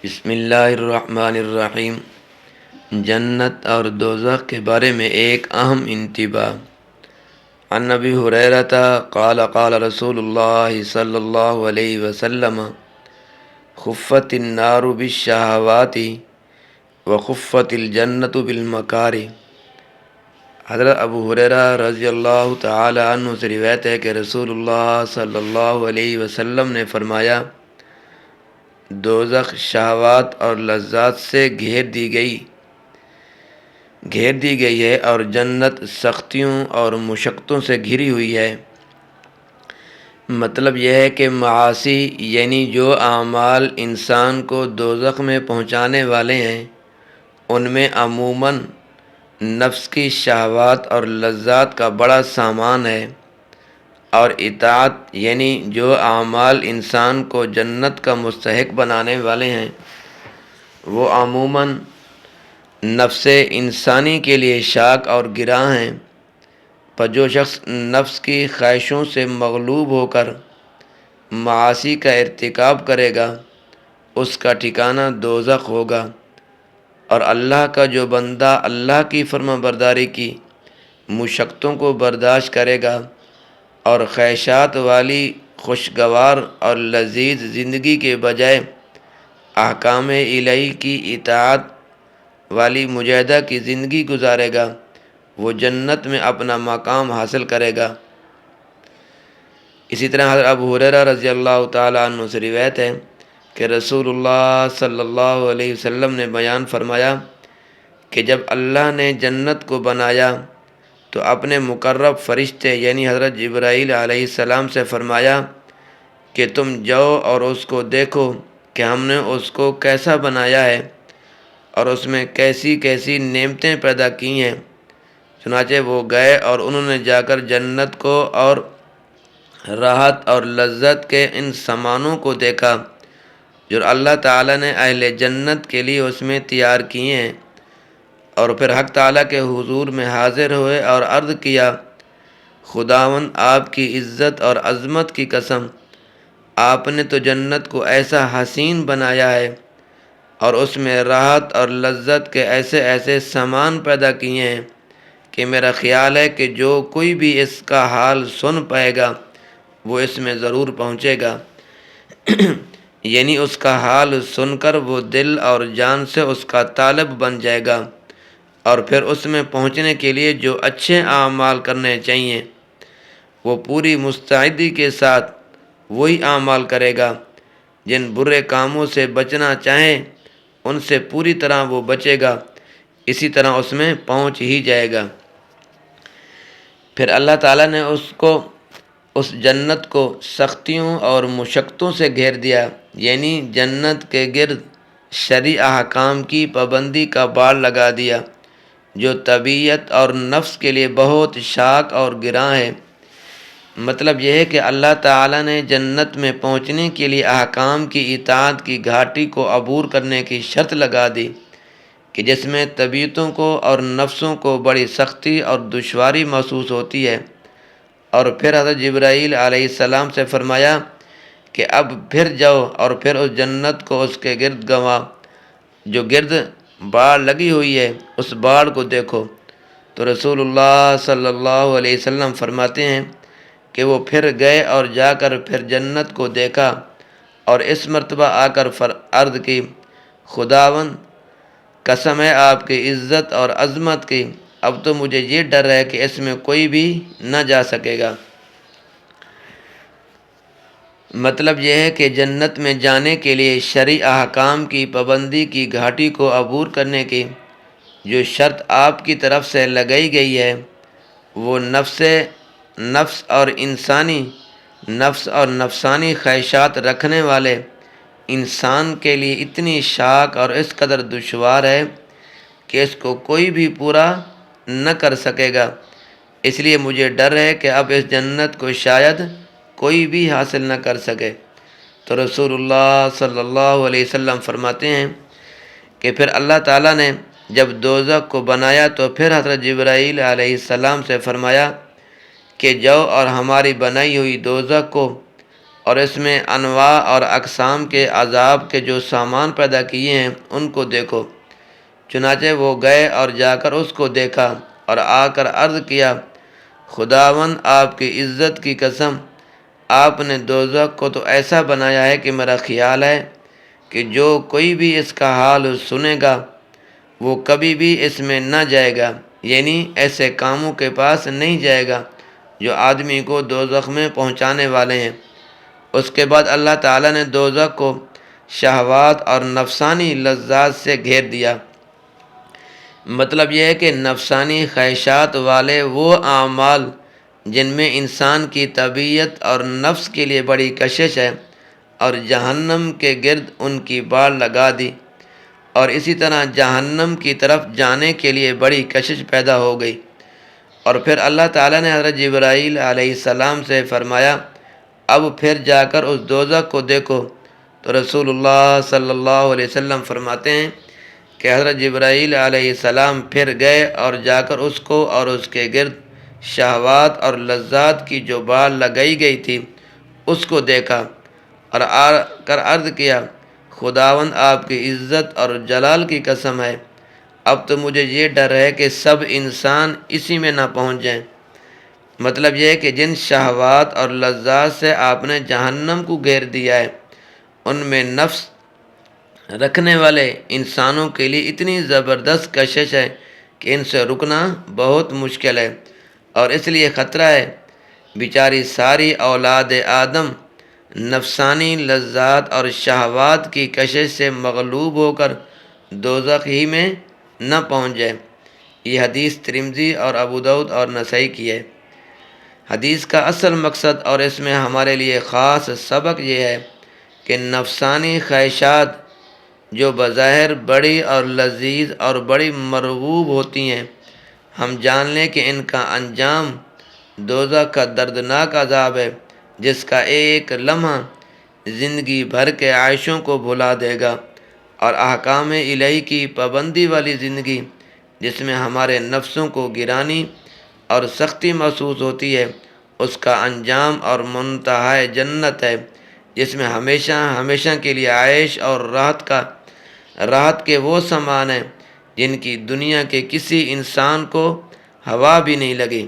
بسم اللہ الرحمن الرحیم۔ جنت اور دوزخ کے بارے میں ایک اہم انتباہ۔ عن ابی ہریرہ قال قال رسول اللہ صلی اللہ علیہ وسلم خفت النار بالشہوات وخفت الجنت بالمکارہ۔ حضرت ابو ہریرہ رضی اللہ تعالی عنہ سے روایت ہے کہ رسول اللہ صلی اللہ علیہ وسلم نے فرمایا، دوزخ شہوات اور لذات سے گھیر دی گئی ہے اور جنت سختیوں اور مشقتوں سے گھری ہوئی ہے۔ مطلب یہ ہے کہ معاصی یعنی جو اعمال انسان کو دوزخ میں پہنچانے والے ہیں، ان میں عموماً نفس کی شہوات اور لذات کا بڑا سامان ہے، اور اطاعت یعنی جو اعمال انسان کو جنت کا مستحق بنانے والے ہیں، وہ عموماً نفس انسانی کے لیے شاق اور گراں ہیں۔ پر جو شخص نفس کی خواہشوں سے مغلوب ہو کر معاصی کا ارتکاب کرے گا، اس کا ٹھکانہ دوزخ ہوگا، اور اللہ کا جو بندہ اللہ کی فرما برداری کی مشقتوں کو برداشت کرے گا اور خواہشات والی خوشگوار اور لذیذ زندگی کے بجائے احکام الہی کی اطاعت والی مجاہدہ کی زندگی گزارے گا، وہ جنت میں اپنا مقام حاصل کرے گا۔ اسی طرح حضرت ابو ہریرہ رضی اللہ تعالی عنہ سے روایت ہے کہ رسول اللہ صلی اللہ علیہ وسلم نے بیان فرمایا کہ جب اللہ نے جنت کو بنایا تو اپنے مقرب فرشتے یعنی حضرت جبرائیل علیہ السلام سے فرمایا کہ تم جاؤ اور اس کو دیکھو کہ ہم نے اس کو کیسا بنایا ہے اور اس میں کیسی کیسی نعمتیں پیدا کی ہیں۔ چنانچہ وہ گئے اور انہوں نے جا کر جنت کو اور راحت اور لذت کے ان سامانوں کو دیکھا جو اللہ تعالیٰ نے اہل جنت کے لیے اس میں تیار کیے ہیں، اور پھر حق تعالیٰ کے حضور میں حاضر ہوئے اور عرض کیا، خداوند آپ کی عزت اور عظمت کی قسم، آپ نے تو جنت کو ایسا حسین بنایا ہے اور اس میں راحت اور لذت کے ایسے ایسے سامان پیدا کیے ہیں کہ میرا خیال ہے کہ جو کوئی بھی اس کا حال سن پائے گا وہ اس میں ضرور پہنچے گا۔ یعنی اس کا حال سن کر وہ دل اور جان سے اس کا طالب بن جائے گا، اور پھر اس میں پہنچنے کے لیے جو اچھے اعمال کرنے چاہیے وہ پوری مستعدی کے ساتھ وہی اعمال کرے گا۔ جن برے کاموں سے بچنا چاہیں ان سے پوری طرح وہ بچے گا، اسی طرح اس میں پہنچ ہی جائے گا۔ پھر اللہ تعالیٰ نے اس جنت کو سختیوں اور مشقتوں سے گھیر دیا، یعنی جنت کے گرد شرعی احکام کی پابندی کا باڑ لگا دیا جو طبیعت اور نفس کے لیے بہت شاق اور گراں ہے۔ مطلب یہ ہے کہ اللہ تعالیٰ نے جنت میں پہنچنے کے لیے احکام کی اطاعت کی گھاٹی کو عبور کرنے کی شرط لگا دی کہ جس میں طبیعتوں کو اور نفسوں کو بڑی سختی اور دشواری محسوس ہوتی ہے، اور پھر حضرت جبرائیل علیہ السلام سے فرمایا کہ اب پھر جاؤ اور پھر اس جنت کو اس کے گرد جو گرد باڑ لگی ہوئی ہے اس باڑ کو دیکھو۔ تو رسول اللہ صلی اللہ علیہ وسلم فرماتے ہیں کہ وہ پھر گئے اور جا کر پھر جنت کو دیکھا، اور اس مرتبہ آ کر عرض کی، خداوند قسم ہے آپ کی عزت اور عظمت کی، اب تو مجھے یہ ڈر ہے کہ اس میں کوئی بھی نہ جا سکے گا۔ مطلب یہ ہے کہ جنت میں جانے کے لیے شرعی احکام کی پابندی کی گھاٹی کو عبور کرنے کی جو شرط آپ کی طرف سے لگائی گئی ہے، وہ نفس اور نفسانی خواہشات رکھنے والے انسان کے لیے اتنی شاق اور اس قدر دشوار ہے کہ اس کو کوئی بھی پورا نہ کر سکے گا۔ اس لیے مجھے ڈر ہے کہ اب اس جنت کو شاید کوئی بھی حاصل نہ کر سکے۔ تو رسول اللہ صلی اللہ علیہ وسلم فرماتے ہیں کہ پھر اللہ تعالیٰ نے جب دوزخ کو بنایا تو پھر حضرت جبرائیل علیہ السلام سے فرمایا کہ جاؤ اور ہماری بنائی ہوئی دوزخ کو اور اس میں انواع اور اقسام کے عذاب کے جو سامان پیدا کیے ہیں ان کو دیکھو۔ چنانچہ وہ گئے اور جا کر اس کو دیکھا اور آ کر عرض کیا، خداوند آپ کی عزت کی قسم، آپ نے دوزخ کو تو ایسا بنایا ہے کہ میرا خیال ہے کہ جو کوئی بھی اس کا حال سنے گا وہ کبھی بھی اس میں نہ جائے گا، یعنی ایسے کاموں کے پاس نہیں جائے گا جو آدمی کو دوزخ میں پہنچانے والے ہیں۔ اس کے بعد اللہ تعالیٰ نے دوزخ کو شہوات اور نفسانی لذات سے گھیر دیا۔ مطلب یہ ہے کہ نفسانی خواہشات والے وہ اعمال جن میں انسان کی طبیعت اور نفس کے لیے بڑی کشش ہے، اور جہنم کے گرد ان کی بال لگا دی، اور اسی طرح جہنم کی طرف جانے کے لیے بڑی کشش پیدا ہو گئی۔ اور پھر اللہ تعالیٰ نے حضرت جبرائیل علیہ السلام سے فرمایا، اب پھر جا کر اس دوزخ کو دیکھو۔ تو رسول اللہ صلی اللہ علیہ وسلم فرماتے ہیں کہ حضرت جبرائیل علیہ السلام پھر گئے اور جا کر اس کو اور اس کے گرد شہوات اور لذات کی جو بال لگائی گئی تھی اس کو دیکھا، اور آ کر عرض کیا، خداوند آپ کی عزت اور جلال کی قسم ہے، اب تو مجھے یہ ڈر ہے کہ سب انسان اسی میں نہ پہنچ جائیں۔ مطلب یہ ہے کہ جن شہوات اور لذات سے آپ نے جہنم کو گھیر دیا ہے ان میں نفس رکھنے والے انسانوں کے لیے اتنی زبردست کشش ہے کہ ان سے رکنا بہت مشکل ہے، اور اس لیے خطرہ ہے بیچاری ساری اولاد آدم نفسانی لذات اور شہوات کی کشش سے مغلوب ہو کر دوزخ ہی میں نہ پہنچ جائے۔ یہ حدیث ترمذی اور ابو داؤد اور نسائی کی ہے۔ حدیث کا اصل مقصد اور اس میں ہمارے لیے خاص سبق یہ ہے کہ نفسانی خواہشات جو بظاہر بڑی اور لذیذ اور بڑی مرغوب ہوتی ہیں، ہم جان لیں کہ ان کا انجام دوزخ کا دردناک عذاب ہے، جس کا ایک لمحہ زندگی بھر کے عائشوں کو بھلا دے گا، اور احکام الہی کی پابندی والی زندگی جس میں ہمارے نفسوں کو گرانی اور سختی محسوس ہوتی ہے، اس کا انجام اور منتہائے جنت ہے، جس میں ہمیشہ ہمیشہ کے لیے عائش اور راحت کے وہ سامان ہیں جن کی دنیا کے کسی انسان کو ہوا بھی نہیں لگی۔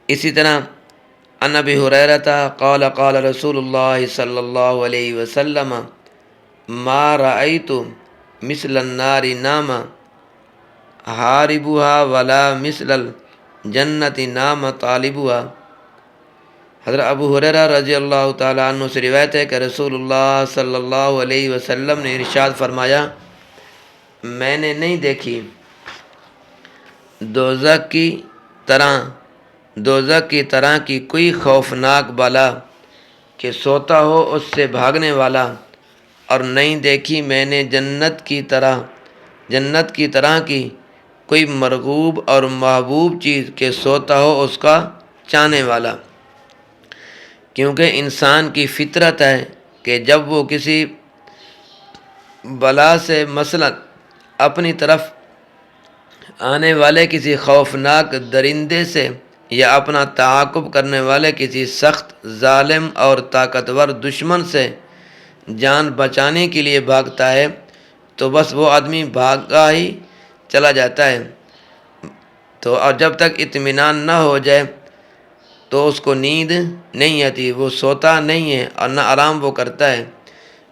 اسی طرح عن ابی ہریرہ قال قال رسول اللہ صلی اللہ علیہ وسلم ما رأیت مثل النار نام حاربها ولا مثل الجنت نام طالبها۔ حضرت ابو ہریرہ رضی اللہ تعالیٰ عنہ سے روایت ہے کہ رسول اللہ صلی اللہ علیہ وسلم نے ارشاد فرمایا، میں نے نہیں دیکھی دوزخ کی طرح کی کوئی خوفناک بلا کہ سوتا ہو اس سے بھاگنے والا، اور نہیں دیکھی میں نے جنت کی طرح کی کوئی مرغوب اور محبوب چیز کہ سوتا ہو اس کا چاہنے والا۔ کیونکہ انسان کی فطرت ہے کہ جب وہ کسی بلا سے مثلا اپنی طرف آنے والے کسی خوفناک درندے سے یا اپنا تعاقب کرنے والے کسی سخت ظالم اور طاقتور دشمن سے جان بچانے کے لیے بھاگتا ہے تو بس وہ آدمی بھاگا ہی چلا جاتا ہے، تو اور جب تک اطمینان نہ ہو جائے تو اس کو نیند نہیں آتی، وہ سوتا نہیں ہے اور نہ آرام وہ کرتا ہے۔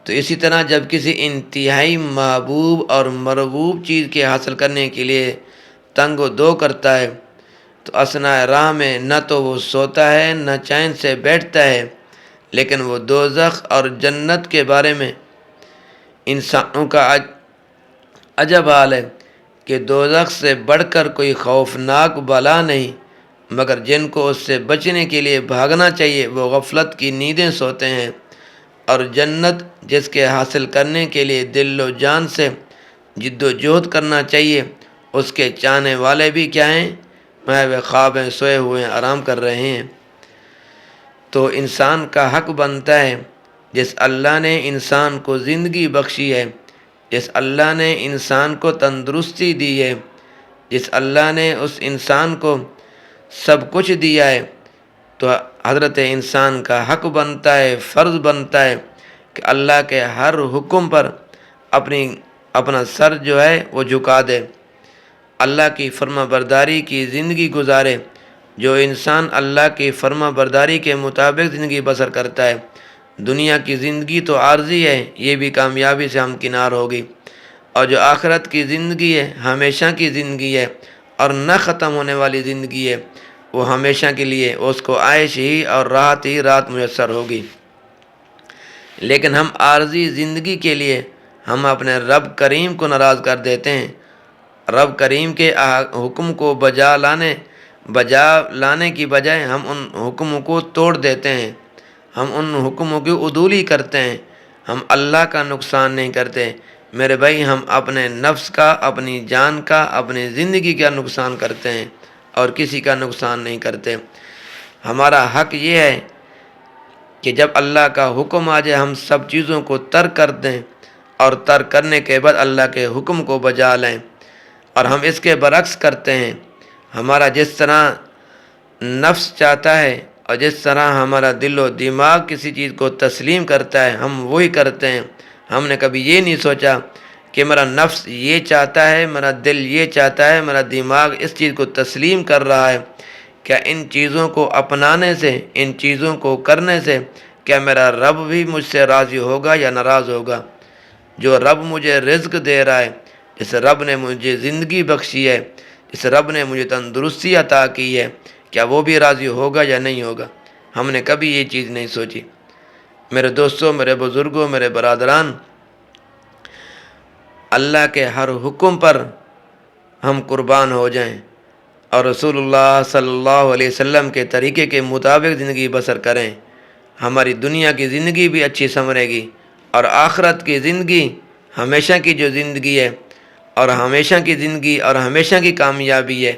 تو اسی طرح جب کسی انتہائی محبوب اور مرغوب چیز کے حاصل کرنے کے لیے تنگ و دو کرتا ہے تو اثناء راہ میں نہ تو وہ سوتا ہے نہ چین سے بیٹھتا ہے، لیکن وہ دوزخ اور جنت کے بارے میں انسانوں کا عجب حال ہے کہ دوزخ سے بڑھ کر کوئی خوفناک بلا نہیں، مگر جن کو اس سے بچنے کے لیے بھاگنا چاہیے وہ غفلت کی نیندیں سوتے ہیں، اور جنت جس کے حاصل کرنے کے لیے دل و جان سے جد و جہد کرنا چاہیے اس کے چاہنے والے بھی کیا ہیں؟ محو خواب ہیں، سوئے ہوئے ہیں، آرام کر رہے ہیں۔ تو انسان کا حق بنتا ہے، جس اللہ نے انسان کو زندگی بخشی ہے، جس اللہ نے انسان کو تندرستی دی ہے، جس اللہ نے اس انسان کو سب کچھ دیا ہے، تو حضرت انسان کا حق بنتا ہے، فرض بنتا ہے کہ اللہ کے ہر حکم پر اپنا سر جو ہے وہ جھکا دے، اللہ کی فرما برداری کی زندگی گزارے۔ جو انسان اللہ کی فرما برداری کے مطابق زندگی بسر کرتا ہے، دنیا کی زندگی تو عارضی ہے، یہ بھی کامیابی سے ہمکنار ہوگی، اور جو آخرت کی زندگی ہے ہمیشہ کی زندگی ہے اور نہ ختم ہونے والی زندگی ہے، وہ ہمیشہ کے لیے اس کو عائش ہی اور راحت ہی راحت میسر ہوگی۔ لیکن ہم عارضی زندگی کے لیے ہم اپنے رب کریم کو ناراض کر دیتے ہیں۔ رب کریم کے حکم کو بجا لانے کی بجائے ہم ان حکموں کو توڑ دیتے ہیں، ہم ان حکموں کی عدولی کرتے ہیں، ہم اللہ کا نقصان نہیں کرتے۔ میرے بھائی، ہم اپنے نفس کا، اپنی جان کا، اپنی زندگی کا نقصان کرتے ہیں اور کسی کا نقصان نہیں کرتے۔ ہمارا حق یہ ہے کہ جب اللہ کا حکم آ جائے ہم سب چیزوں کو ترک کر دیں، اور ترک کرنے کے بعد اللہ کے حکم کو بجا لیں۔ اور ہم اس کے برعکس کرتے ہیں، ہمارا جس طرح نفس چاہتا ہے اور جس طرح ہمارا دل و دماغ کسی چیز کو تسلیم کرتا ہے ہم وہی کرتے ہیں۔ ہم نے کبھی یہ نہیں سوچا کہ میرا نفس یہ چاہتا ہے، میرا دل یہ چاہتا ہے، میرا دماغ اس چیز کو تسلیم کر رہا ہے، کیا ان چیزوں کو اپنانے سے، ان چیزوں کو کرنے سے کیا میرا رب بھی مجھ سے راضی ہوگا یا ناراض ہوگا؟ جو رب مجھے رزق دے رہا ہے، جس رب نے مجھے زندگی بخشی ہے، جس رب نے مجھے تندرستی عطا کی ہے، کیا وہ بھی راضی ہوگا یا نہیں ہوگا؟ ہم نے کبھی یہ چیز نہیں سوچی۔ میرے دوستوں، میرے بزرگوں، میرے برادران، اللہ کے ہر حکم پر ہم قربان ہو جائیں اور رسول اللہ صلی اللہ علیہ وسلم کے طریقے کے مطابق زندگی بسر کریں، ہماری دنیا کی زندگی بھی اچھی سنورے گی اور آخرت کی زندگی، ہمیشہ کی جو زندگی ہے اور ہمیشہ کی زندگی اور ہمیشہ کی کامیابی ہے،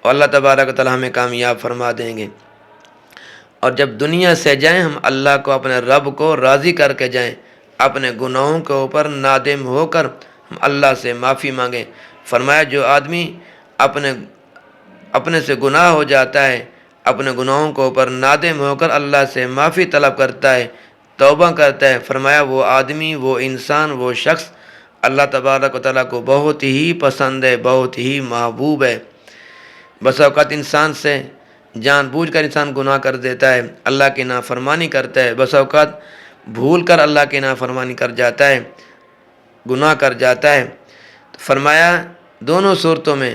اور اللہ تبارک و تعالی ہمیں کامیاب فرما دیں گے۔ اور جب دنیا سے جائیں ہم اللہ کو، اپنے رب کو راضی کر کے جائیں، اپنے گناہوں کے اوپر نادم ہو کر ہم اللہ سے معافی مانگیں۔ فرمایا جو آدمی اپنے سے گناہ ہو جاتا ہے، اپنے گناہوں کے اوپر نادم ہو کر اللہ سے معافی طلب کرتا ہے، توبہ کرتا ہے، فرمایا وہ آدمی، وہ انسان، وہ شخص اللہ تبارک و تعالیٰ کو بہت ہی پسند ہے، بہت ہی محبوب ہے۔ بس اوقات انسان سے جان بوجھ کر انسان گناہ کر دیتا ہے، اللہ کی نافرمانی کرتا ہے، بس اوقات بھول کر اللہ کی نافرمانی کر جاتا ہے، گناہ کر جاتا ہے۔ تو فرمایا دونوں صورتوں میں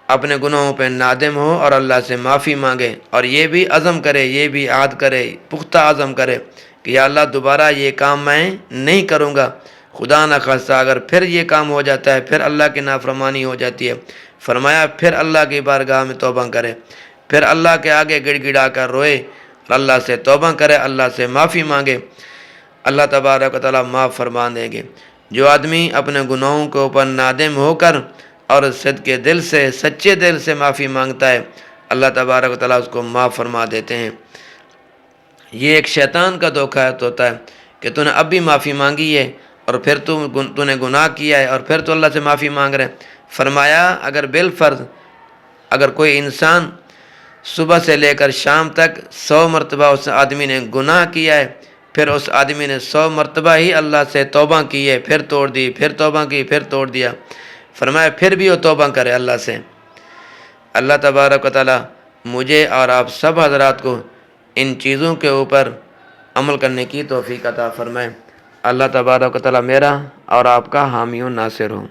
اپنے گناہوں پہ نادم ہو اور اللہ سے معافی مانگے، اور یہ بھی عزم کرے، یہ بھی عہد کرے، پختہ عزم کرے کہ یا اللہ دوبارہ یہ کام میں نہیں کروں گا۔ خدا نہ خواستہ اگر پھر یہ کام ہو جاتا ہے، پھر اللہ کی نافرمانی ہو جاتی ہے، فرمایا پھر اللہ کی بارگاہ میں توبہ کرے، پھر اللہ کے آگے گڑ گڑا کر روئے اور اللہ سے توبہ کرے، اللہ سے معافی مانگے، اللہ تبارک و تعالیٰ معاف فرما دیں گے۔ جو آدمی اپنے گناہوں کے اوپر نادم ہو کر اور صدقے دل سے، سچے دل سے معافی مانگتا ہے، اللہ تبارک و تعالیٰ اس کو معاف فرما دیتے ہیں۔ یہ ایک شیطان کا دھوکہ ہوتا ہے کہ تو نے اب بھی معافی مانگی ہے اور پھر تو نے گناہ کیا ہے اور پھر تو اللہ سے معافی مانگ رہے ہیں۔ فرمایا اگر بالفرض اگر کوئی انسان صبح سے لے کر شام تک 100 مرتبہ اس آدمی نے گناہ کیا ہے، پھر اس آدمی نے 100 مرتبہ ہی اللہ سے توبہ کی ہے، پھر توڑ دی، پھر توبہ کی، پھر توڑ دیا، فرمایا پھر بھی وہ توبہ کرے اللہ سے، اللہ تبارک و تعالی مجھے اور آپ سب حضرات کو ان چیزوں کے اوپر عمل کرنے کی توفیق عطا فرمائے۔ اللہ تبارک و تعالی میرا اور آپ کا حامی و ناصر ہو۔